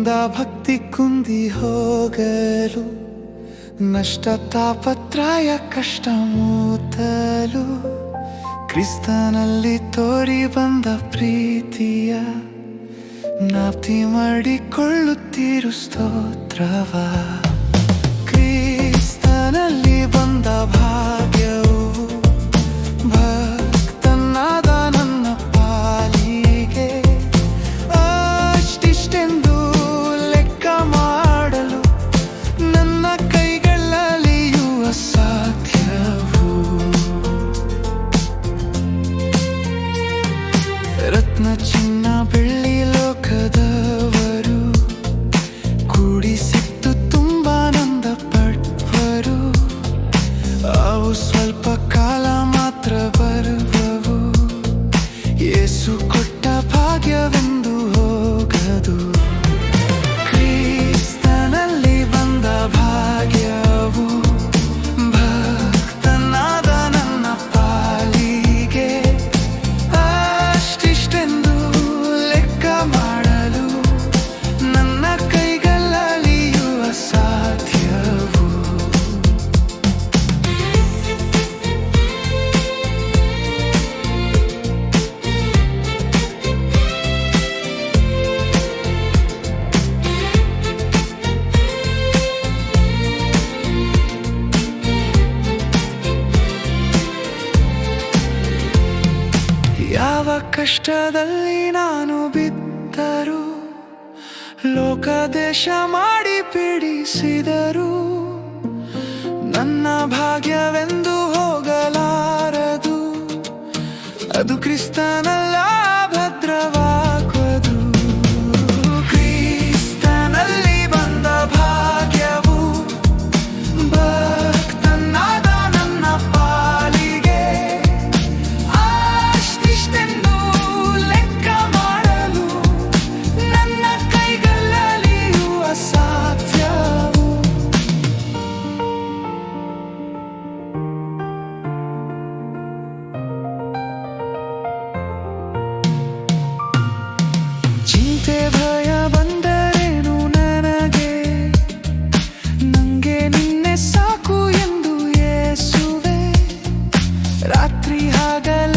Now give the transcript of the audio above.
ಪ್ರೀತಿಯಿಂದ ಭಕ್ತಿ ಕುಂದಿ ಹೋಗಲು, ನಷ್ಟ ತಾಪತ್ರಾಯ ಕಷ್ಟ ಮೂತಲು, ಕ್ರಿಸ್ತನಲ್ಲಿ ತೋರಿ ಬಂದ ಪ್ರೀತಿಯ ಜ್ಞಾಪ್ತಿ ಮಾಡಿಕೊಳ್ಳುತ್ತೀರು ಸ್ತೋತ್ರವ. ಕ್ರಿಸ್ತನಲ್ಲಿ ಬಂದ ಭಾಗ್ಯವು ಭಕ್ತನಾದ ನನ್ನ ಪಾಲಿಗೆ ಅಷ್ಟಿಷ್ಟೆಂದು ಲೆಕ್ಕ ಮಾಡಲು ನನ್ನ ಕೈಗಳಲ್ಲಿಯೂ ಅಸಾಧ್ಯವು. ರತ್ನ ಚಿನ್ನ ಬೆಳ್ಳಿ ಲೋಕದವರು ಕೂಡಿಸಿಟ್ಟು ತುಂಬ ಆನಂದ ಪಡುವರು. ಅವು ಸ್ವಲ್ಪ ಕಾಲ ಮಾತ್ರ ಬರುವವು, ಯೇಸು ಕೊಟ್ಟ ಭಾಗ್ಯವೆಂದು ಹೋಗದು. ಕ್ರಿಸ್ತನಲ್ಲಿ ಬಂದ ಭಾಗ್ಯವು ಭಕ್ತನಾದ ನನ್ನ ಪಾಲಿಗೆ ಅಷ್ಟಿಷ್ಟೆಂದು ಲೆಕ್ಕ ಮಾಡಲು ನನ್ನ ಕೈಗಳಲ್ಲಿಯೂ ಅಸಾಧ್ಯವು. ಯಾವ ಕಷ್ಟದಲ್ಲಿ ನಾನು ಬಿದ್ದರೂ, ಲೋಕ ದೇಶ ಮಾಡಿ ಪೀಡಿಸಿದರು, ನನ್ನ ಭಾಗ್ಯವೆಂದು ಹೋಗಲಾರದು. ಅದು ಕ್ರಿಸ್ತನಲ್ಲ ಭದ್ರವಾಗುವುದು. ಕ್ರಿಸ್ತನಲ್ಲಿ ಬಂದ ಭಾಗ್ಯವು ಭಕ್ತನಾದ ನನ್ನ ಪಾಲಿಗೆ ಅಷ್ಟಿಷ್ಟೆಂದು ಲೆಕ್ಕ ಮಾಡಲು ನನ್ನ ಕೈಗಳಲ್ಲಿಯೂ ಅಸಾಧ್ಯವು. ಚಿಂತೆ ಭಯ ಬಂದರೇನು ನನಗೆ, ನಂಗೆ ನಿನ್ನೆ ಸಾಕು ಎಂದು ಯೇಸುವೆ. ರಾತ್ರಿ ಹಗಲ